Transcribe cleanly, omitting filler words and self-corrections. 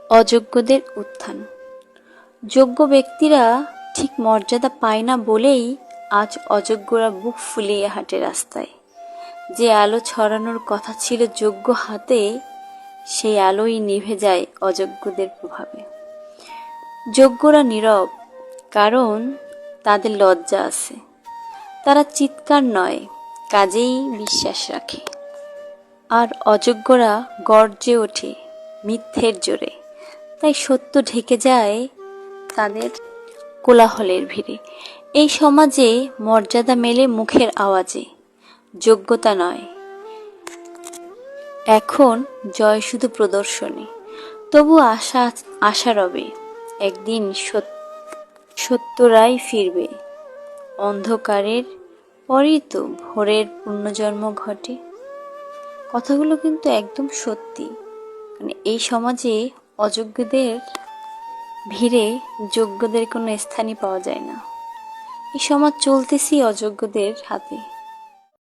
অযোগ্যদের উত্থান। যোগ্য ব্যক্তিরা ঠিক মর্যাদা পায় না বলেই আজ অযোগ্যরা বুক ফুলিয়ে হাঁটে রাস্তায়। যে আলো ছড়ানোর কথা ছিল যোগ্য হাতে, সেই আলোই নিভে যায় অযোগ্যদের প্রভাবে। যোগ্যরা নীরব, কারণ তাদের লজ্জা আছে। তারা চিৎকার নয়, কাজেই বিশ্বাস রাখে। আর অযোগ্যরা গর্জে ওঠে মিথ্যের জোরে, তাই সত্য ঢেকে যায় তাদের কোলাহলের ভিড়ে। এই সমাজে মর্যাদা মেলে মুখের আওয়াজে, যোগ্যতা নয়। এখন জয় শুধু প্রদর্শনী, তবু আশা রবে একদিন সত্যরাই ফিরবে। অন্ধকারের পরেই তো ভোরের পুনর্জন্ম ঘটে। কথাগুলো কিন্তু একদম সত্যি। মানে এই সমাজে অযোগ্যদের ভিড়ে যোগ্যদের কোনো স্থানই পাওয়া যায় না। এই সমাজ চলতেছি অযোগ্যদের হাতে।